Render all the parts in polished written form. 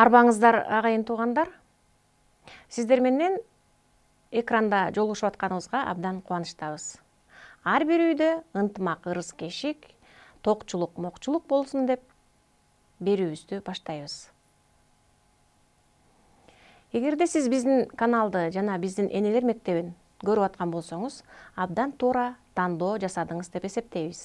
Арбаңыздар, агайын туугандар. Сиздер менен экранда жолугушуп атканыбызга абдан кубанычтабыз. Ар бир үйдө ынтымак, ырыс-кешик, токчулук, мокчулук болсун деп берүүбүздү баштайбыз. Эгерде сиз биздин каналды жана биздин энелер мектебин көрүп аткан болсоңуз, абдан туура тандоо жасадыңыз деп эсептейбиз.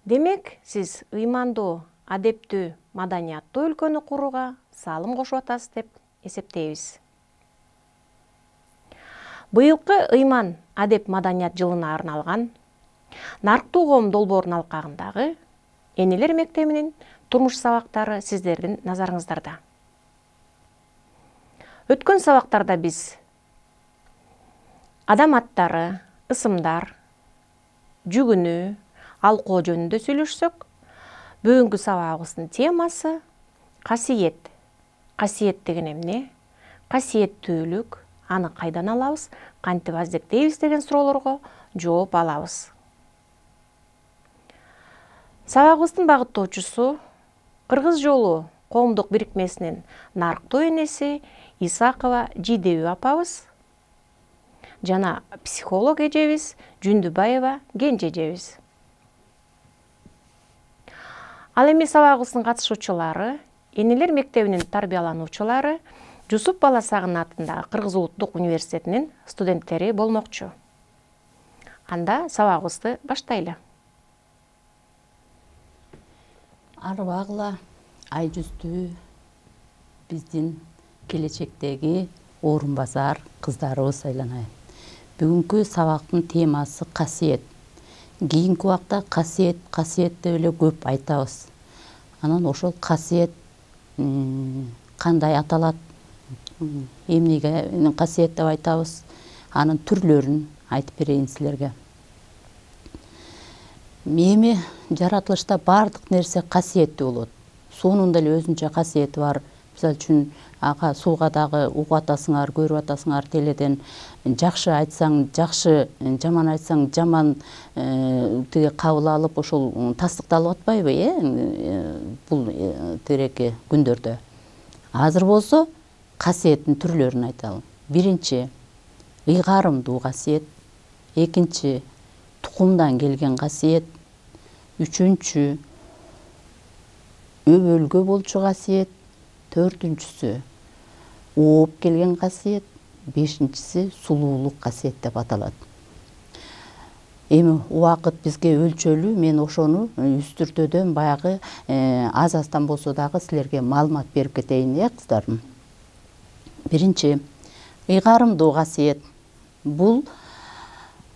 Демек, сиз ыймандуу, адептүү, маданияттуу өлкөнү курууга салым кошуп атасыз деп эсептейбиз. Быйылкы ыйман адеп маданият жылына арналган Нарктуу коом долбоорунун алкагындагы энелер мектебинин турмуш сабактары сиздердин назарыңыздарда. Өткөн сабактарда биз адам аттары, ысымдар, жүгүнүү, алкоо жөнүндө сүйлөшсөк, бүгүнкү сабагыбыздын темасы касиет. Касиет деген эмне? Касиеттүүлүк, аны кайдан алабыз, кантип аздектейбиз деген суроолорго жооп алабыз. Сабагыбыздын багыттоочусу Кыргыз жолу коомдук бирикмесинин нарктуу энеси Исакова Жидебүй апабыз жана психолог эжебиз Жүндүбаева Кенже эжебиз. Ал эми сабагыбыздын катышуучулары, энелер мектебинин тарбиялануучулары Жусуп Баласагын атындагы Кыргыз Улуттук университетинин студенттери болмокчу. Анда сабагыбызды баштайлы. Арбагыла ай жүздүү биздин келечектеги орун базар кыздарыбыз айланайын. Бүгүнкү сабактын темасы касиет. Кийинки убакта касиет деп эле көп айтабыз. Анан ошол касиет кандай аталат, эмнеге касиет деп айтабыз, анын түрлөрүн айтып берейин силерге. Эми жаратылышта бардык нерсе касиеттүү болот. Суунун деле өзүнчө касиети бар. Мисалы үчүн ага сууга дагы угуп атасыңар, көрүп атасыңар теледен. Жакшы айтсаң жакшы, жаман айтсаң жаман тиги кабыл алып ошол тастыкталып атпайбы, бул тиреки күндөрдө. Азыр болсо касиеттин түрлөрүн айталы. Биринчи ыйгарымдуу касиет, экинчи тукумдан келген касиет, үчүнчү өбөлгө болчу касиет, төртүнчүсү ооп келген касиет, бешинчиси сулуулук касиет деп аталат. Эми убакыт бизге өлчөлүү, мен ошону үстүртөдөн баягы аз-аздан болсо дагы силерге маалымат берип кетейин, кыздарым. Биринчи, ыйгарымдуу касиет. Бул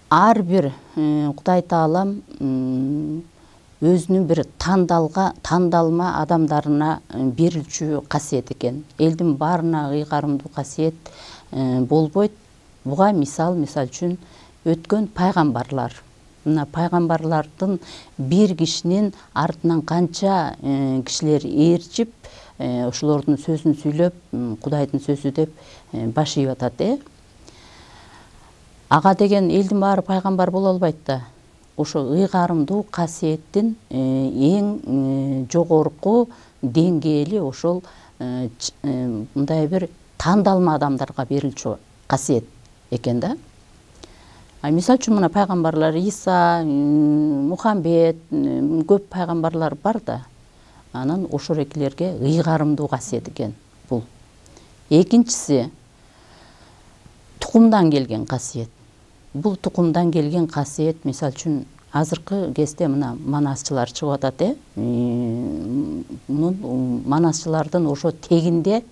ар бир Кудай Таалам өзүнүн бир тандалма адамдарына берилчү касиет экен. Элдин баарына ыйгарымдуу касиет болбойт. Буга мисал үчүн өткөн пайгамбарлар. Мына пайгамбарлардын бир кишинин артынан канча кишилер ээрчип, ошолордун сөзүн сүйлөп, Кудайдын сөзү деп баш ийип атат, Ага деген элдин баары пайгамбар боло албайт да. Ошо ыйгарымдуу касиеттин эң жогорку деңгээли ошол мындай бир тандалма адамдарга берилчү касиет экен да. Мисалы үчүн мына пайгамбарлар Иса, Мухаммед, көп пайгамбарлар бар да. Анан ошол экилерге ыйгарымдуу касиет экен бул. Экинчиси тукумдан келген касиет. Бул тукумдан келген касиет, мисалы үчүн азыркы кезде мына манасчылар чыгып атат, манасчылардын ошо тегинде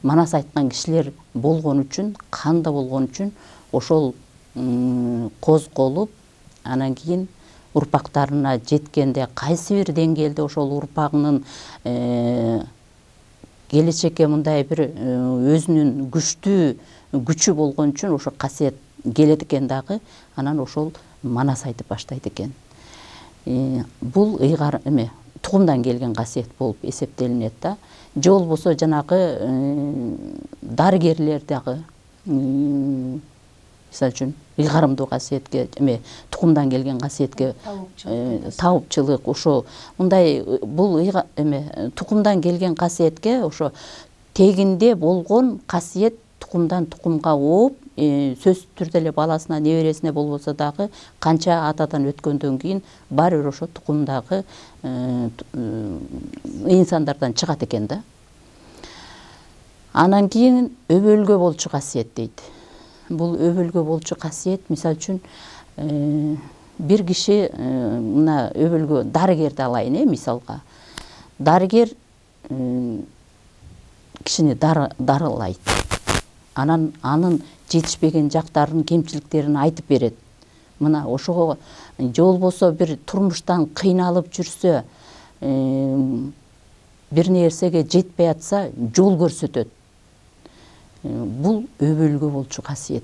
манас айткан кишилер болгон үчүн, канда болгон үчүн ошол козголуп, анан кийин урпактарына жеткенде кайсы бир деңгээлде ошол урпагынын келечекке мындай бир өзүнүн күчү болгон үчүн ошо касиет келет экен дагы, анан ошол манас айтып баштайт экен. Бул тукумдан келген касиет болуп эсептелинет да. Же болбосо жанагы дарыгерлер дагы мисалы үчүн ыйгарымдуу касиетке эме тукумдан келген касиетке таупчылык ошо мындай бул эме тукумдан келген касиетке ошо тегинде болгон касиет тукумдан тукумга ооп сөзсүз түрдө эле баласына небересине болбосо дагы канча атадан өткөндөн кийин баары бир ошо тукумдагы инсандардан чыгат экен да. Анан кийин өбөлгө болчу касиет дейт. Бул өбөлгө болчу касиет мисалы үчүн бир киши мына өбөлгө дарыгерди алайын мисалга. Дарыгер кишини дарылайт. Анан анын жетишпеген жактарын, кемчиликтерин айтып берет. Мына ошого же болбосо бир турмуштан кыйналып жүрсө, бир нерсеге жетпей атса, жол көрсөтөт. Бул өбөлгө болчу касиет.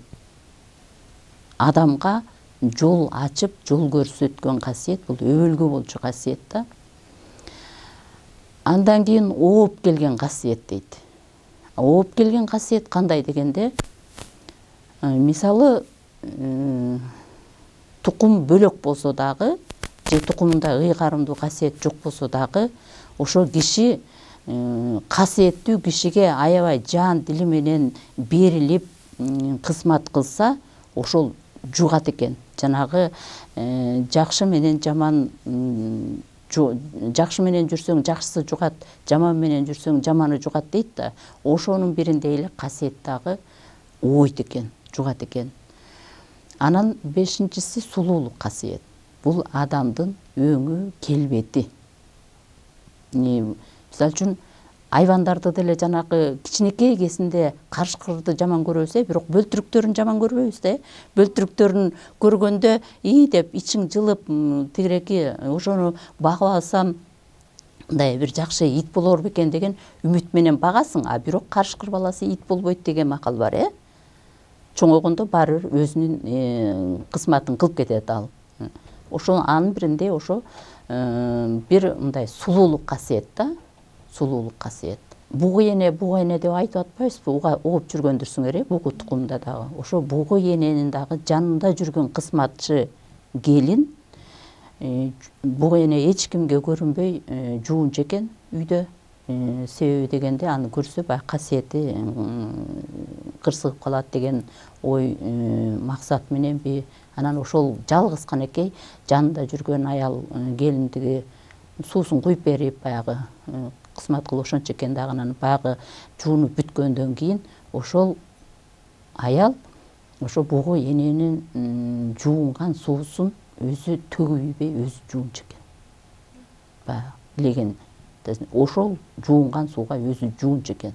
Адамга жол ачып, жол көрсөткөн касиет бул өбөлгө болчу касиет да. Андан кийин ооп келген касиет дейт. Ооп келген касиет кандай дегенде, мисалы тукум бөлөк болсо дагы, же тукумда ыйгарымдуу касиет жок болсо дагы, ошо киши касиеттүү кишиге аябай жан дили менен берилип кызмат кылса, ошол жугат экен. Жанагы жакшы менен жаман, жакшы менен жүрсөң жакшысы жугат, жаман менен жүрсөң жаманы жугат дейт да. Ошонун бириндей эле касиет дагы ойт экен, жугат экен. Анан бешинчиси сулуулук касиет. Бул адамдын өңү, келбети. Мисалы үчүн айвандарды деле жанагы кичинекей кезинде карышкырды жаман көрөбүз, бирок бөлтүрүктөрүн жаман көрбөйбүз да. Бөлтүрүктөрүн көргөндө деп ичиң жылып, тигиреки ошону багып алсам мындай бир жакшы ит болор бекен деген үмүт менен багасың, а бирок карышкыр баласы ит болбойт деген макал бар, чоңойгондо баары бир өзүнүн кызматын кылып кетет ал. Ошо анын биринде ошо бир мындай сулуулук касиет да. Сулуулук касиет. Бугу эне деп айтып атпайбызбы? Угуп жүргөндүрсүңөр, бугу тукумда дагы. Ошо бугу эненин дагы жанында жүргөн кызматчы келин, бугу эне эч кимге көрүнбөй жуунчу экен үйдө. Себеби дегенде аны көрсө баягы касиети кырсыгып калат деген ой максат мененби. Анан ошол жалгыз канекей жанында жүргөн аял келиндиги суусун куюп берип баягы кызмат кылып ошончо экен дагы. Анан баягы жуунуп бүткөндөн кийин ошол аял ошо бугу эненин жуунган суусун өзү төгүбөй өзү жуунчу экен. Баягы илеген ошол жуунган сууга өзү жуунчу экен.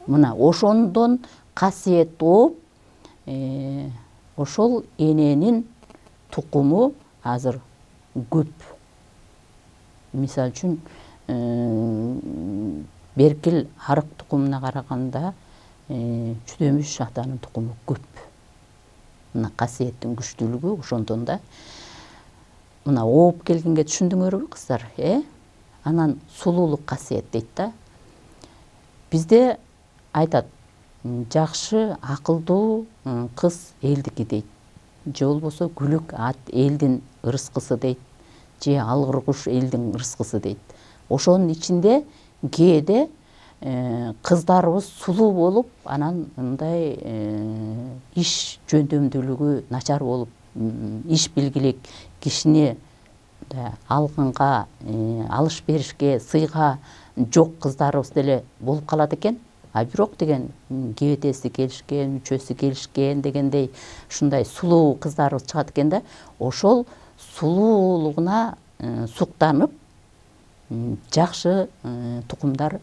Мына ошондон касиет ооп, ошол эненин тукуму азыр көп. Мисалы үчүн Беркил арык тукумуна караганда Чүдөмүш атанын тукуму көп. Мына касиеттин күчтүүлүгү ошондон да. Мына ооп келгенге түшүндүңөрбү кыздар? Анан сулуулук касиет дейт да. Бизде айтат, жакшы, акылдуу кыз элдики дейт. Же болбосо күлүк ат элдин ырыскысы дейт. Же алгыр куш элдин ырыскысы дейт. Ошонун ичинде кээде кыздарыбыз сулуу болуп, анан мындай иш жөндөмдүүлүгү начар болуп, иш билгилик, кишини алгынга, алыш беришке, сыйга жок кыздарыбыз деле болуп калат экен. А бирок деген кебетеси келишкен, мүчөсү келишкен дегендей ушундай сулуу кыздарыбыз чыгат экен да. Ошол сулуулугуна суктанып, жакшы тукумдар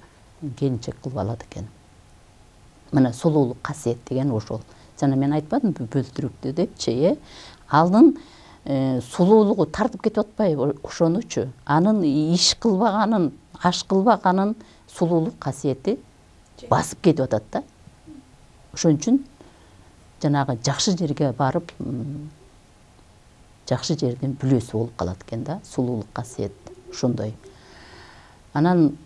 келинчек кылып алат экен. Мына сулуулук касиет деген ошол. Жана мен айтпадымбы бөлтүрүктү депчи, анын сулуулугу тартып кетип атпайбы ошонучу. Анын иш кылбаганын, аш кылбаганын сулуулук касиети басып кетип атат да. Ошон үчүн жанагы жакшы жерге барып, жакшы жердин бүлөсү болуп калат экен да, сулуулук касиет ошондой. Анан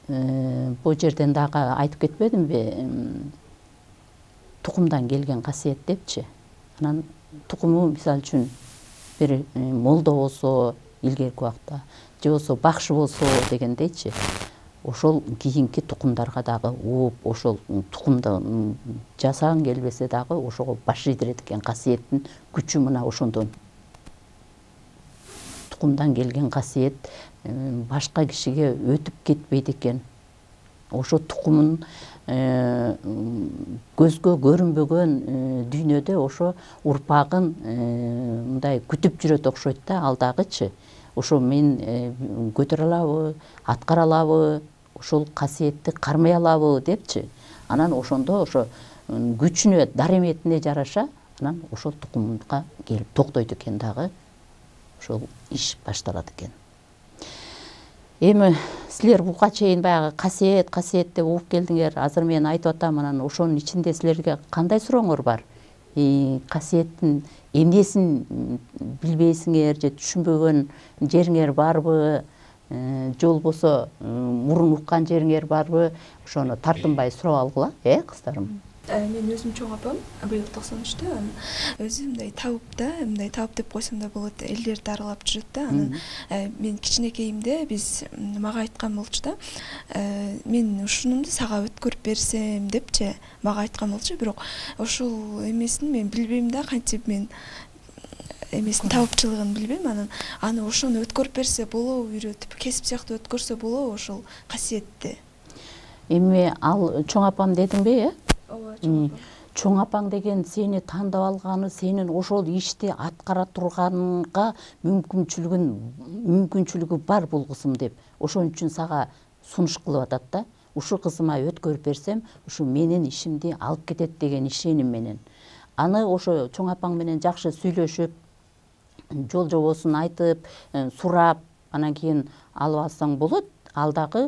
бул жерден дагы айтып кетпедимби? Тукумдан келген касиет депчи. Анан тукуму мисалы үчүн бир молдо болсо илгерки убакта же болсо бакшы болсо дегендейчи, ошол кийинки тукумдарга дагы ууп, ошол тукумду жасагың келбесе дагы ошого баш ийдирет экен. Касиеттин күчү мына ошондон. Тукумдан келген касиет башка кишиге өтүп кетпейт экен. Ошо тукумун көзгө көрүнбөгөн дүйнөдө ошо урпагын мындай күтүп жүрөт окшойт да, ал дагычы. Ошо мен көтөрө алабы, аткара алабы, ошол касиетти кармай алабы депчи. Анан ошондо ошо күчүнө, дареметине жараша анан ошол тукумга келип токтойт экен дагы. Ошол иш башталат экен. Эми силер буга чейин баягы касиет деп угуп келдиңер. Азыр мен айтып атам, анан ошонун ичинде силерге кандай сурооңор бар? Касиеттин эмнесин билбейсиңер же түшүнбөгөн жериңер барбы? Же болбосо мурун уккан жериңер барбы? Ошону тартынбай сурап алгыла, кыздарым. Мен өзүм чоң апам быйыл 93-та, өзү мындай табып да, мындай табып деп койсом да болот, элдерди аралап жүрөт да. Анан мен кичинекейимде биз мага айткан болчу да, мен ушунумду сага өткөрүп берсем депчи мага айткан болчу, бирок ошол эмесин мен билбейм да, кантип мен эмесин табыпчылыгын билбейм. Анан аны ошону өткөрүп берсе болобу, үйрөтүп, кесип сыяктуу өткөрсө болобу ошол касиетти. Эми ал чоң апам дедиңби, Ооба, чоң апаң деген сени тандап алганы, сенин ошол ишти аткара турганга мүмкүнчүлүгү бар бул кызым деп, ошон үчүн сага сунуш кылып атат да. Ушу кызыма өткөрүп берсем, ушу менин ишимди алып кетет деген ишеним менен. Аны ошо чоң апаң менен жакшы сүйлөшүп, жол жобосун айтып, сурап, анан кийин алып алсаң болот. Ал дагы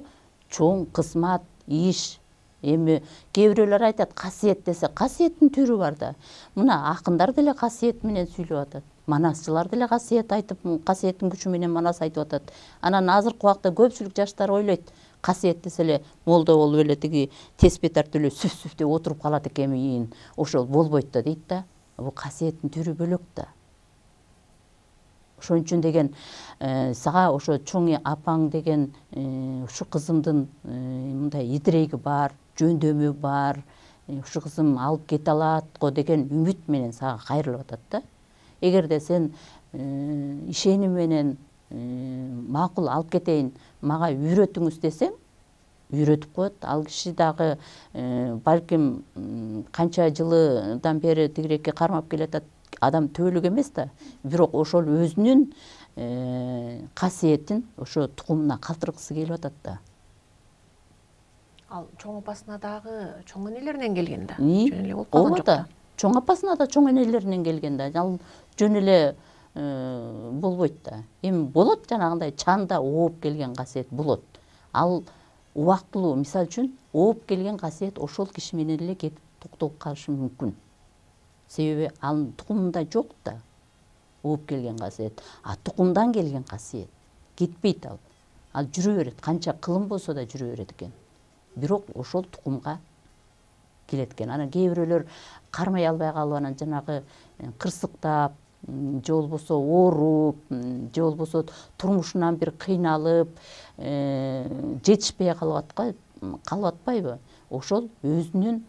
чоң кызмат, иш. Эми кээ бирөөлөр айтат, касиет десе, касиеттин түрү бар да. Мына акындар деле касиет менен сүйлөп атат. Манасчылар деле касиет айтып, касиеттин күчү менен манас айтып атат. Анан азыркы убакта көпчүлүк жаштар ойлойт, касиет десе эле молдо болуп эле тиги теспи тартып эле сүф деп отуруп калат экен ийин. Ошол болбойт да дейт да. Бул касиеттин түрү бөлөк да. Ошон үчүн деген сага ошо чоң апаң деген ушу кызымдын мындай идиреги бар, жөндөмү бар, ушу кызым алып кете алат го деген үмүт менен сага кайрылып атат да. Эгерде сен ишеним менен макул алып кетейин, мага үйрөтүңүз десең, үйрөтүп коет. Ал киши дагы балким канча жылдан бери тигирекке кармап келатат. Адам төөлүк эмес да, бирок ошол өзүнүн касиетин ошо тукумуна калтыргысы келип атат да. Ал чоң апасына дагы чоң энелеринен келген да. Жөн эле болуп калган жок да. Чоң апасына да чоң энелеринен келген да. Ал жөн эле болбойт да. Эми болот жанагындай чанда ооп келген касиет болот. Ал убактылуу, мисалы үчүн ооп келген касиет ошол киши менен эле кетип токтолуп калышы мүмкүн. Себеби ал тукумунда жок да, ооп келген касиет. А тукумдан келген касиет кетпейт ал. Ал жүрө берет, канча кылым болсо да жүрө берет экен. Бирок ошол тукумга келет экен. Анан кээ бирөөлөр кармай албай калып, анан жанагы кырсыктап, же болбосо ооруп, же болбосо турмушунан бир кыйналып, жетишпей калып атпайбы? Ошол өзүнүн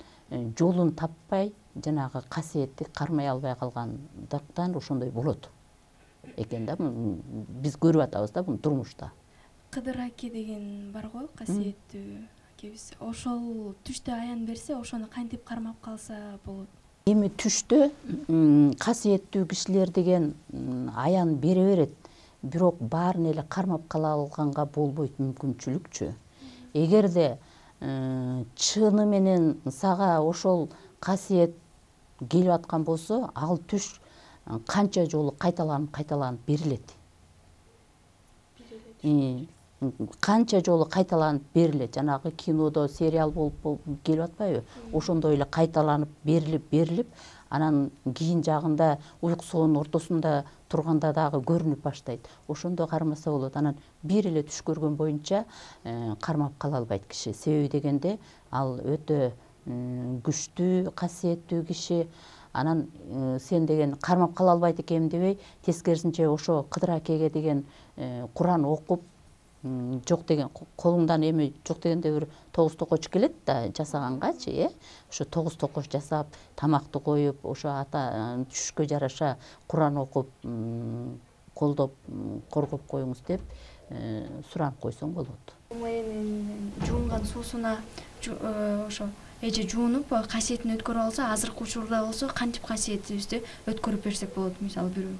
жолун таппай, жанагы касиетти кармай албай калгандыктан ошондой болот экен да. Биз көрүп атабыз да буну турмушта. Кыдыр аке деген бар го, касиеттүү акебиз. Ошол түштө аян берсе, ошону кантип кармап калса болот? Эми түштө касиеттүү кишилер деген аян бере берет, бирок баарын эле кармап кала алганга болбойт мүмкүнчүлүкчү. Эгерде чыны менен сага ошол касиет келип аткан болсо, ал түш канча жолу кайталанып берилет. Канча жолу кайталанып берилет. Жанагы кинодо сериал болуп келип атпайбы? Ошондой эле кайталанып берилип, анан кийин жагында уйкусунун ортосунда турганда дагы көрүнүп баштайт. Ошондо кармаса болот. Анан бир эле түш көргөн боюнча кармап кала албайт киши. Себеби дегенде ал өтө күчтүү, касиеттүү киши. Анан сен деген кармап кала албайт экенмин дебей, тескерисинче ошо Кыдыр акеге деген Куран окуп, жок деген колуңдан эми жок дегенде бир 9 токоч келет да жасагангачы, ошо 9 токоч жасап, тамакты коюп, ошо ата түшкө жараша Куран окуп, колдоп, коргоп коюңуз деп суранып койсоң болот. Эми жуунган суусуна ошо эже жуунуп касиетин өткөрүп алса, азыркы учурда болсо кантип касиетибизди өткөрүп берсек болот, мисалы бирөө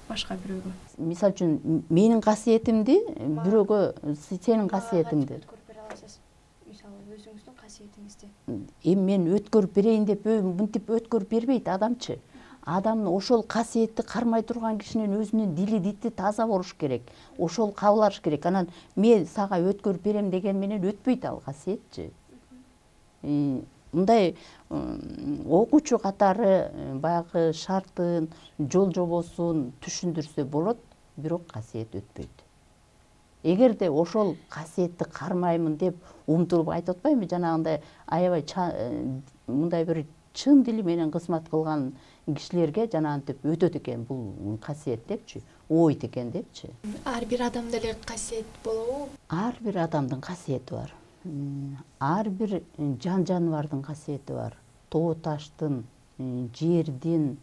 башка бирөөгө. Мисалы үчүн менин касиетимди бирөөгө, сенин касиетиңди Өткөрүп бере аласыз. Мисалы өзүңүздүн касиетиңизди. эми мен өткөрүп берейин деп мынтип өткөрүп бербейт адамчы. Адамдын ошол касиетти кармай турган кишинин өзүнүн дили дити таза болуш керек. Ошол кабыл алыш керек. Анан мен сага өткөрүп берем деген менен өтпөйт ал касиетчи. Мындай окуучу катары баягы шартын, жол жобосун түшүндүрсө болот, бирок касиет өтпөйт. Эгерде ошол касиетти кармаймын деп умтулуп айтып атпаймынбы, жанагындай аябай мындай бир чын дили менен кызмат кылган кишилерге жанагынтип өтөт экен бул касиет депчи, ойт экен депчи. Ар бир адамда эле касиет болобу? Ар бир адамдын касиети бар. Ар бир жаныбардын касиети бар. Тоо таштын, жердин,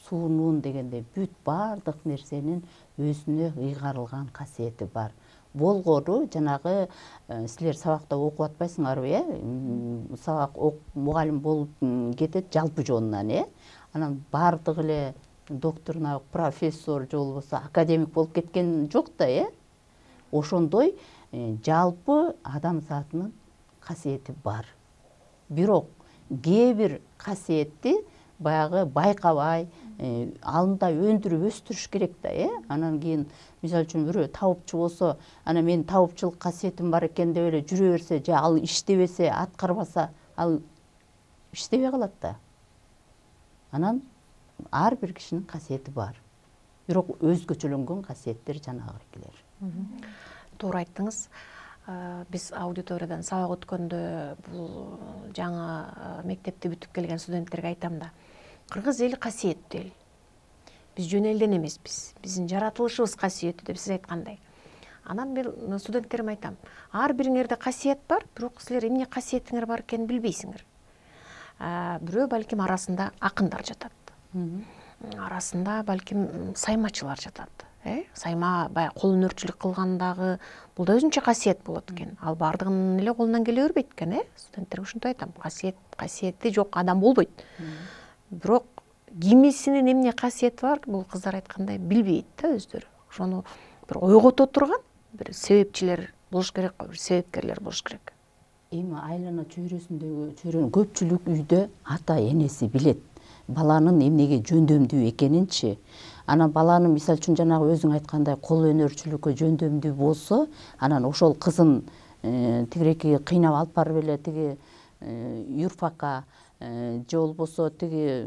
суунун дегенде бүт баардык нерсенин өзүнө ыйгарылган касиети бар. Болгору жанагы силер сабакта окуп атпайсыңарбы, сабак мугалим болуп кетет жалпы жонунан, анан баардыгы эле доктор, профессор же болбосо академик болуп кеткен жок да, ошондой жалпы адам затынын касиети бар. Бирок кээ бир касиетти баягы байкабай, алында өндүрүп өстүрүш керек да, Анан кийин мисалы үчүн бирөө табыпчу болсо, анан менин табыпчылык касиетим бар экен деп эле жүрө берсе, же ал иштебесе, аткарбаса, ал иштебей калат да. Анан ар бир кишинин касиети бар. Бирок өзгөчөлөнгөн касиеттер жанагылар. Туура айттыңыз. Биз аудиториядан сабак өткөндө бул жаңы мектепти бүтүп келген студенттерге айтам да. Кыргыз эли касиеттүү эл. Биз жөн элден эмеспиз. Биздин жаратылышыбыз касиеттүү деп сиз айткандай. Анан мен студенттериме айтам, ар бириңерде касиет бар, бирок силер эмне касиетиңер бар экенин билбейсиңер. Бирөө балким арасында акындар жатат. Арасында балким саймачылар жатат. Сайма баягы кол өнөрчүлүк кылгандагы бул да өзүнчө касиет болот экен. Ал бардыгын эле колунан келе бербейт экен, Студенттерге ушинтип айтам, касиети жок адам болбойт. Бирок кимисинин эмне касиети бар, бул кыздар айткандай билбейт да өздөрү. Ошону бир ойгото турган бир себепчилер болуш керек, бир себепкерлер болуш керек. Эми айлана чөйрөсүндөгү чөйрөнүн көпчүлүк үйдө ата энеси билет баланын эмнеге жөндөмдүү экенинчи. Анан баланын мисалы үчүн жанагы өзүң айткандай кол өнөрчүлүккө жөндөмдүү болсо, анан ошол кызын тигиреки кыйнап алып барып эле тиги юрфакка же болбосо тиги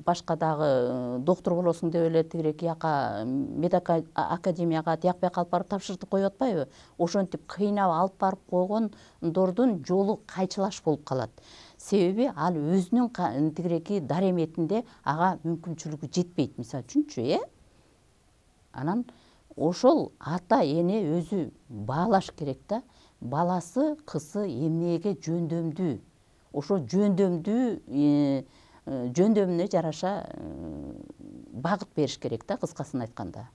башка дагы доктор болосуң деп эле тигиреки жака медакадемияга тиякпай калып барып тапшыртып коюп атпайбы? Ошентип кыйнап алып барып койгондордун жолу кайчылаш болуп калат. Себеби ал өзүнүн тигиреки дареметинде ага мүмкүнчүлүгү жетпейт, мисалы үчүнчү, Анан ошол ата эне өзү баалаш керек да, баласы, кызы эмнеге жөндөмдүү. Ошо жөндөмүнө жараша багыт бериш керек да, кыскасын айтканда.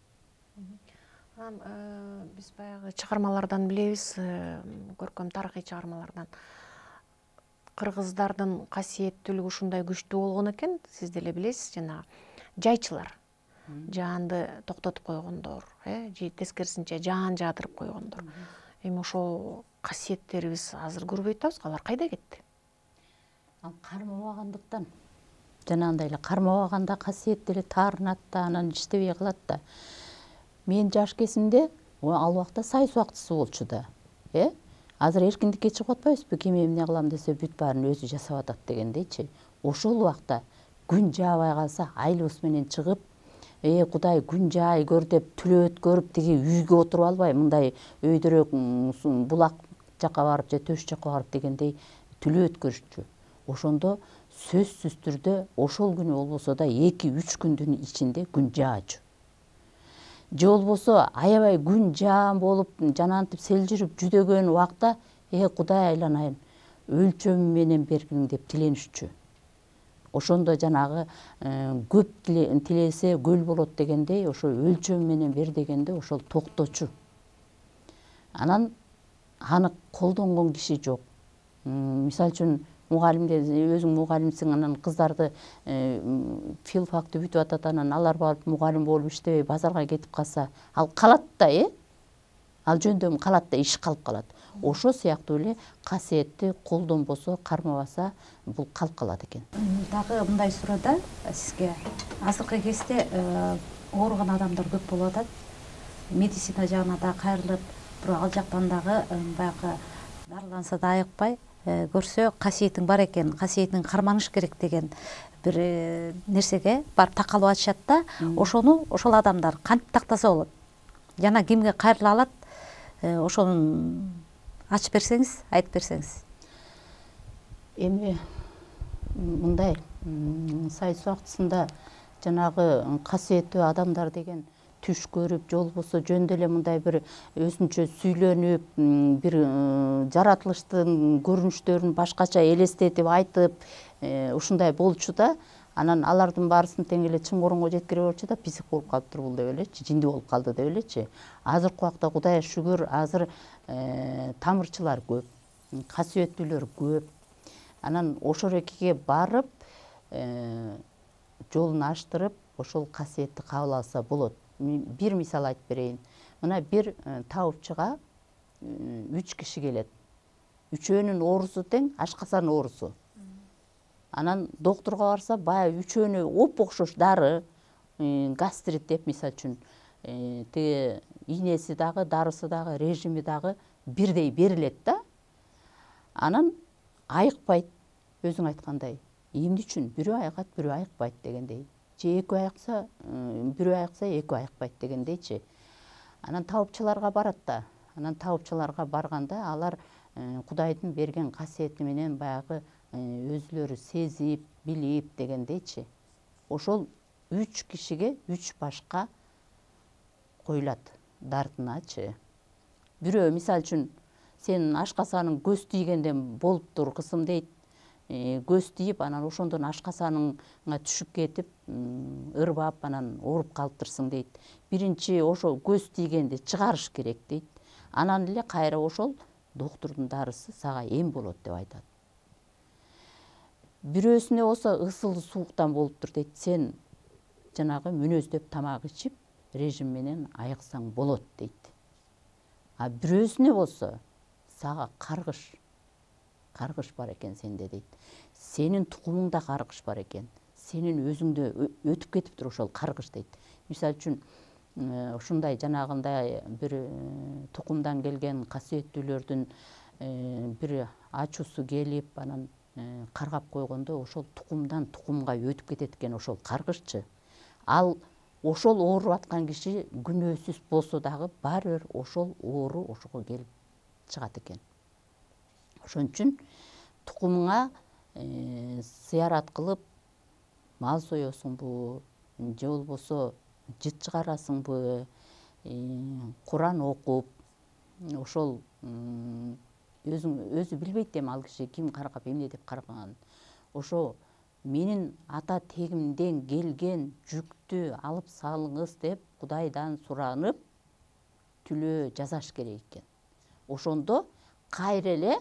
Биз баягы чыгармалардан билебиз, көркөм тарыхый чыгармалардан. Кыргыздардын касиеттүүлүгү ушундай күчтүү болгон экен, сиз деле билесиз, жана жайчылар. Жаанды токтотуп койгондор, же тескерисинче жаан жаадырып койгондор. Эми ошол касиеттерибиз азыр көрбөй атабыз, алар кайда кетти? Ал кармабагандыктан. Жанагындай эле кармабаганда касиет деле таарынат да, анан иштебей калат да. Мен жаш кезимде ал убакта сайыс убактысы болчу да. Азыр эркиндикке чыгып атпайбызбы? Ким эмне кылам десе бүт баарын өзү жасап атат дегендейчи. Ошол убакта күн жаабай калса айлыбыз менен чыгып, Кудай күн жаай көр деп түлөөт көрүп тиги үйгө отуруп албай, мындай өйдөрөк булак жака барып же төш жака барып дегендей түлөөт көрүшчү. Ошондо сөзсүз түрдө ошол күнү болбосо да 2-3 күндүн ичинде күн жаачу. Же болбосо аябай күн жаан болуп жанантип сел жүрүп жүдөгөн убакта Кудай айланайын өлчөмү менен бергиң деп тиленишчү. Ошондо жанагы көп тилесе көл болот дегендей, ошо өлчөмү менен бер дегенде ошол токточу. Анан аны колдонгон киши жок. Мисалы үчүн мугалимдер, өзүң мугалимсиң, анан кыздарды филфакты бүтүп атат, анан алар барып мугалим болуп иштебей базарга кетип калса, ал калат да, ал жөндөм калат да, иш калып калат. Ошо сыяктуу эле касиетти колдонбосо, кармабаса, бул калып калат экен. Дагы мындай суроо да сизге. Азыркы кезде ооруган адамдар көп болуп атат. Медицина жагына да кайрылып, бирок ал жактан дагы баягы дарыланса да айыкпай, көрсө касиетиң бар экен, касиетиң карманыш керек деген бир нерсеге барып такалып атышат да, ошону ошол адамдар кантип тактаса болот? Жана кимге кайрыла алат? Ошону ачып берсеңиз, айтып берсеңиз. Эми мындай, сайыс убактысында жанагы касиеттүү адамдар деген түш көрүп, же болбосо жөн деле мындай бир өзүнчө сүйлөнүп, бир жаратылыштын көрүнүштөрүн башкача элестетип айтып, ушундай болчу да, анан алардын баарысын тең эле чын корунго жеткире болчу да, писик болуп калыптыр бул деп элечи, жинди болуп калды деп элечи. Азыркы убакта Кудайга шүгүр, азыр тамырчылар көп, касиеттүүлөр көп. Анан ошол экиге барып, жолун аштырып, ошол касиетти кабыл алса болот. Бир мисал айтып берейин. Мына бир табыпчыга 3 киши келет. Үчөөнүн оорусу тең, ашкасан оорусу. Анан доктурга барса, баягы үчөөнү оп-окшош дары, гастрит деп, мисалы үчүн, тиги ийнеси дагы, дарысы дагы, режими дагы бирдей берилет да. Анан айыкпайт, өзүң айткандай. Эмне үчүн? Бирөө айыгат, бирөө айыкпайт дегендей. Же экөө айыкса, бирөө айыкса, экөө айыкпайт дегендейчи. Анан табыпчыларга барат да. Анан табыпчыларга барганда алар Кудайдын берген касиети менен баягы өзүлөрү сезип, билип дегендейчи. Ошол 3 кишиге 3 башка коюлат дартыначы. Бирөө мисалы үчүн сенин ашкасаның көз тийгенден болуптур кызым дейт. Көз тийип, анан ошондон ашкасаныңа түшүп кетип, ырбап, анан ооруп калыптырсың дейт. Биринчи ошо көз тийгенди чыгарыш керек дейт. Анан эле кайра ошол доктурдун дарысы сага эм болот деп айтат. Бирөөсүнө болсо ысыл сууктан болуптур дейт. Сен жанагы мүнөздөп тамак ичип, режим менен айыксаң болот дейт. А бирөөсүнө болсо сага каргыш бар экен сенде дейт. Сенин тукумуңда каргыш бар экен. Сенин өзүңдө өтүп кетиптир ошол каргыш дейт. Мисалы үчүн ушундай жанагындай бир тукумдан келген касиеттүүлөрдүн бир ачуусу келип, анан каргап койгондо ошол тукумдан тукумга өтүп кетет экен ошол каргышчы. Ал ошол ооруп аткан киши күнөөсүз болсо дагы баары бир ошол оору ошого келип чыгат экен. Ошон үчүн тукумуңа зыярат кылып мал соесуңбу, же болбосо жыт чыгарасыңбы, Куран окуп, ошол өзү билбейт эми ал киши ким каргап, эмне деп каргаганын. Ошо менин ата тегимден келген жүктү алып салыңыз деп Кудайдан суранып, түлөө жазаш керек экен. Ошондо кайра эле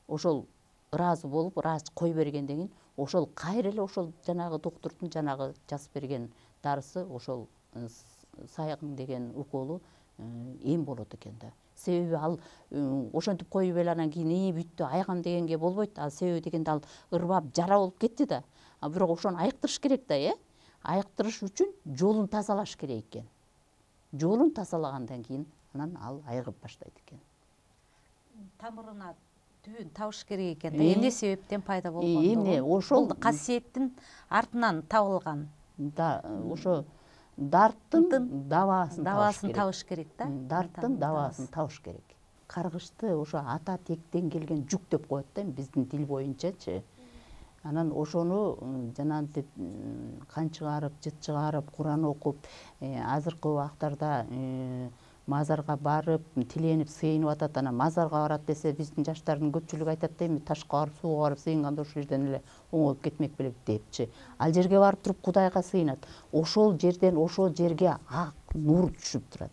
ошол ыраазы болуп, ыраазы кой бергенден кийин, ошол кайра эле ошол жанагы доктурдун жанагы жазып берген дарысы, ошол сайгың деген уколу эм болот экен да. Себеби ал ошентип коюп эле анан кийин бүттү, айыгам дегенге болбойт. Ал себеби дегенде ал ырбап жара болуп кетти да. А бирок ошону айыктырыш керек да, айыктырыш үчүн жолун тазалаш керек экен. Жолун тазалагандан кийин анан ал айыгып баштайт экен. Тамырына түбүн табыш керек экен. Эмне себептен пайда болгондугу? Эмне ошол касиеттин артынан табылган. Да, ошо дарттын давасын табыш керек да. Дарттын давасын табыш керек. Каргышты ошо ата тектен келген жүк деп коет да, биздин тил боюнчачы. Анан ошону жанагынтип кан чыгарып, жыт чыгарып, Куран окуп, азыркы убактарда мазарга барып, тиленип, сыйынып атат. Анан мазарга барат десе, биздин жаштардын көпчүлүгү айтат да, эми ташка барып, сууга барып сыйынганда ошол жерден эле оңолуп кетмек белек депчи. Ал жерге барып туруп Кудайга сыйынат. Ошол жерден ошол жерге ак нур түшүп турат.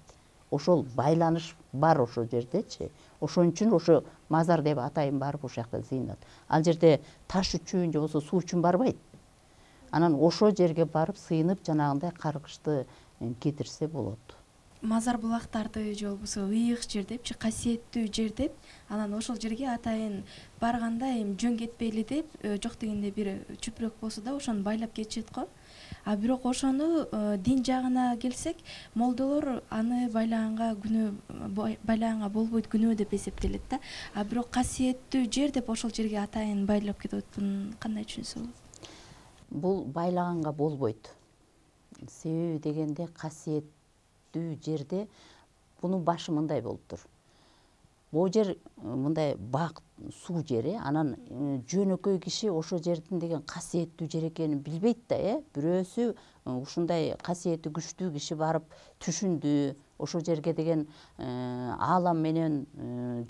Ошол байланыш бар ошол жердечи. Ошон үчүн ошо мазар деп атайын барып ошол жакта сыйынат. Ал жерде таш үчүн же болбосо суу үчүн барбайт. Анан ошол жерге барып сыйынып, жанагындай каргышты кетирсе болот. Мазар булактарды же болбосо ыйык жер депчи, касиеттүү жер деп, анан ошол жерге атайын барганда эми жөн кетпейли деп, жок дегенде бир чүпүрөк болсо да ошону байлап кетишет го. А бирок ошону дин жагына келсек, молдолор аны байлаганга болбойт, күнөө деп эсептелет да. А бирок касиеттүү жер деп ошол жерге атайын байлап кетип атпын, кандай түшүнсө болот? Бул байлаганга болбойт. Себеби дегенде касиеттүү жерде бунун башы мындай болуптур. Бул жер мындай бак суу жери, анан жөнөкөй киши ошол жердин деген касиеттүү жер экенин билбейт да, бирөөсү ушундай касиети күчтүү киши барып түшүндү, ошол жерге деген аалам менен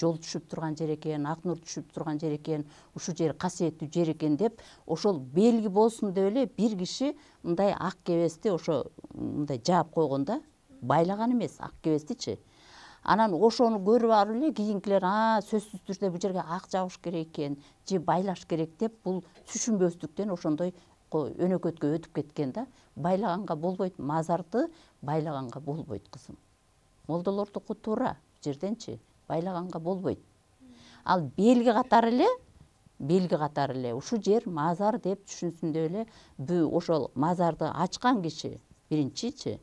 жол түшүп турган жер экен, ак нур түшүп турган жер экен, ушул жер касиеттүү жер экен деп, ошол белги болсун деп эле бир киши мындай ак кебести ошо мындай жаап койгон да, байлаган эмес, ак кебестичи. Анан ошону көрүп алып эле кийинкилер сөзсүз түрдө бул жерге ак жабыш керек экен, же байлаш керек деп бул түшүнбөстүктөн ошондой өнөкөткө өтүп кеткен да. Байлаганга болбойт, мазарды байлаганга болбойт кызым. Молдолордуку туура бул жерденчи, байлаганга болбойт. Ал белги катары эле ушул жер мазар деп түшүнсүн деп эле ошол мазарды ачкан киши биринчичи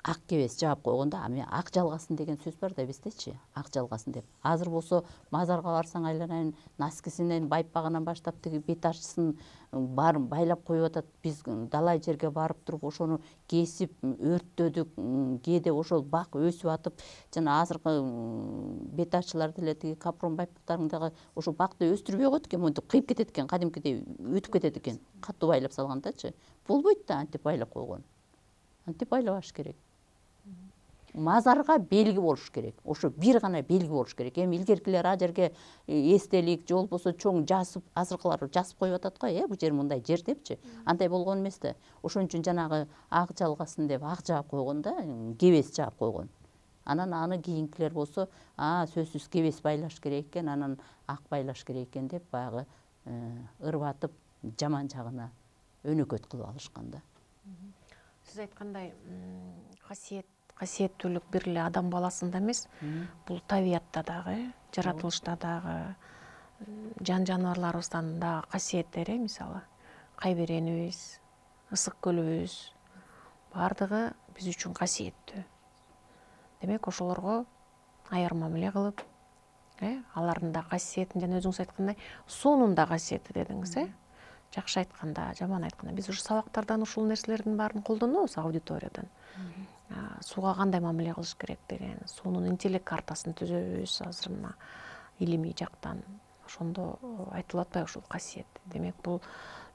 ак кебес жаап койгондо, ак жалгасын деген сөз бар да биздечи, ак жалгасын деп. Азыр болсо мазарга барсаң айланайын носкисинен, байпагынан баштап тиги бет ачысын баарын байлап коюп атат. Биз далай жерге барып туруп ошону кесип, өрттөдүк, кээде ошол бак өсүп атып, жана азыркы бет ачылар деле тиги капрон байпактарын дагы ошол бакты өстүрбөй коет экен, монтип кыйып кетет экен, кадимкидей өтүп кетет экен, катуу байлап салгандачы. Болбойт да антип байлап койгон. Антип байлабаш керек. Мазарга белги болуш керек. Ошо бир гана белги болуш керек. Эми илгеркилер а жерге эстелик же болбосо чоң жазып, азыркылар жазып коюп атат го, бул жер мындай жер депчи. Андай болгон эмес да. Ошон үчүн жанагы ак жалгасын деп ак жаап койгон да, кебес жаап койгон. Анан аны кийинкилер болсо, сөзсүз кебес байлаш керек экен, анан ак байлаш керек экен деп баягы ырбатып жаман жагына өнөкөт кылып алышкан да. Сиз айткандай касиеттүүлүк бир эле адам баласында эмес, бул табиятта дагы, жаратылышта дагы, жан жаныбарларыбыздын дагы касиеттери, мисалы кайберенибиз, ысык көлүбүз баардыгы биз үчүн касиеттүү. Демек ошолорго аяр мамиле кылып, алардын да касиетин, жана өзүңүз айткандай, суунун да касиети дедиңиз, жакшы айтканда, жаман айтканда, биз ушу сабактардан ушул нерселердин баарын колдонобуз аудиториядан. Сууга кандай мамиле кылыш керек деген, суунун интеллект картасын түзөбүз азыр мына илимий жактан. Ошондо айтылып атпайбы ушул касиет. Демек бул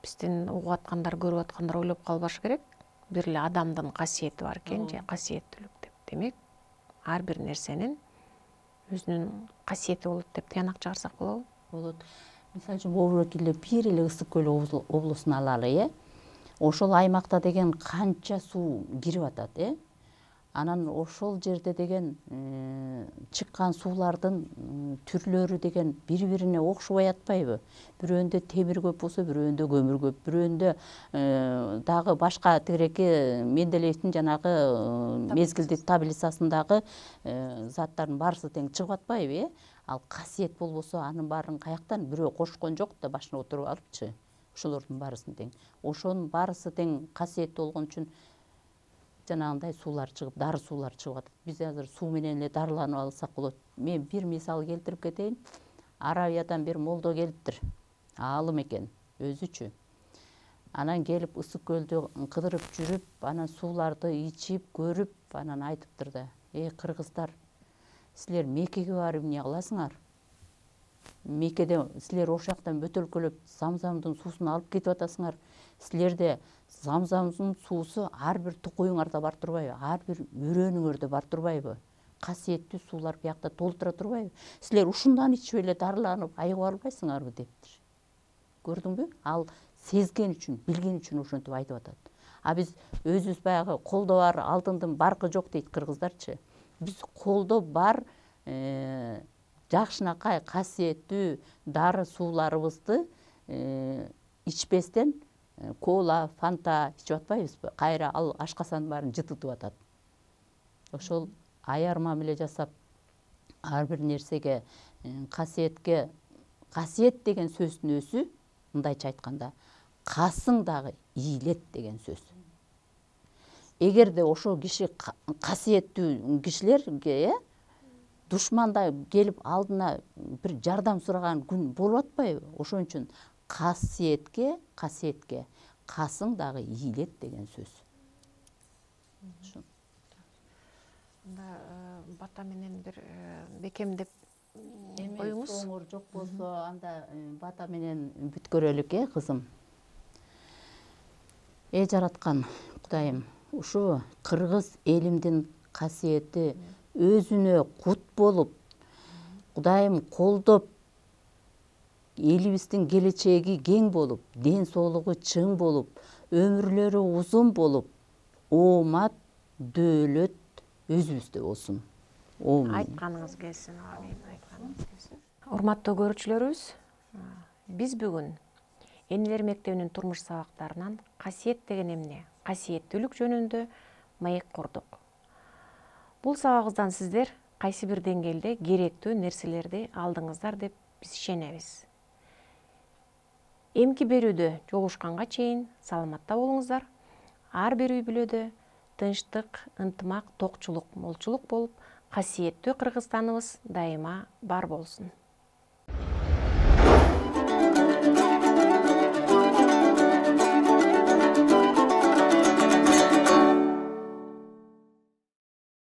биздин угуп аткандар, көрүп аткандар ойлоп калбаш керек. Бир эле адамдын касиети бар экен, же касиеттүүлүк деп. Демек ар бир нерсенин өзүнүн касиети болот деп тыянак чыгарсак болобу? Болот. Мисалы үчүн Бобурок эле бир эле Ысык көл облусун алалы, ошол аймакта деген канча суу кирип атат, Анан ошол жерде деген чыккан суулардын түрлөрү деген бири-бирине окшобой атпайбы? Бирөөндө темир көп болсо, бирөөндө көмүр көп, бирөөндө дагы башка тигиреки Менделеевдин жанагы мезгилдик таблицасындагы заттардын баарысы тең чыгып атпайбы, Ал касиет болбосо анын баарын каяктан бирөө кошкон жок да башына отуруп алыпчы. Ошолордун баарысын тең. Ошонун баарысы тең касиеттүү болгон үчүн жанагындай суулар чыгып, дары суулар чыгып атат. Биз азыр суу менен эле дарыланып алсак болот. Мен бир мисал келтирип кетейин. Арабиядан бир молдо келиптир. Аалым экен, өзүчү. Анан келип Ысык көлдү кыдырып жүрүп, анан сууларды ичип, көрүп, анан айтыптыр да: кыргыздар, силер Меккеге барып эмне кыласыңар? мекеде силер ошол жактан бөтөлкөлөп замзамдын суусун алып кетип атасыңар. Силерде замзамдын суусу ар бир тукуюңарда бар турбайбы? Ар бир өрөөнүңөрдө бар турбайбы? Касиеттүү суулар биякта толтура турбайбы? Силер ушундан ичип эле дарыланып айыгып албайсыңарбы дептир. Көрдүңбү? Ал сезген үчүн, билген үчүн ошентип айтып атат. А биз өзүбүз баягы колдо бар алтындын баркы жок дейт кыргыздарчы. Биз колдо бар жакшынакай касиеттүү дары сууларыбызды ичпестен кола, фанта ичип атпайбызбы? Кайра ал ашкасанын баарын жытытып атат. Ошол аяр мамиле жасап, ар бир нерсеге касиетке, касиет деген сөздүн өзү мындайча айтканда касың дагы ийилет деген сөз. Эгерде ошол киши касиеттүү кишилерге душманда келип алдына бир жардам сураган күн болуп атпайбы? Ошон үчүн касиетке касың дагы ийилет деген сөз. Бата менен бир бекемдеп коюңуз. Соңур жок болсо, анда бата менен бүткөрөлүк, кызым. Жараткан Кудайым, ушу кыргыз элимдин касиети өзүнө кут болуп, Кудайым колдоп, элибиздин келечеги кең болуп, ден соолугу чың болуп, өмүрлөрү узун болуп, оомат, дөөлөт өзүбүздө болсун. Айтканыңыз келсин, амин. Урматтуу көрүүчүлөрүбүз, биз бүгүн Энелер мектебинин турмуш сабактарынан касиет деген эмне, касиеттүүлүк жөнүндө маек курдук. Бул сабагыбыздан сиздер кайсы бир деңгээлде керектүү нерселерди алдыңыздар деп биз ишенебиз. Эмки берүүдө жолугушканга чейин саламатта болуңуздар. Ар бир үй бүлөдө тынчтык, ынтымак, токчулук, молчулук болуп, касиеттүү Кыргызстаныбыз дайыма бар болсун.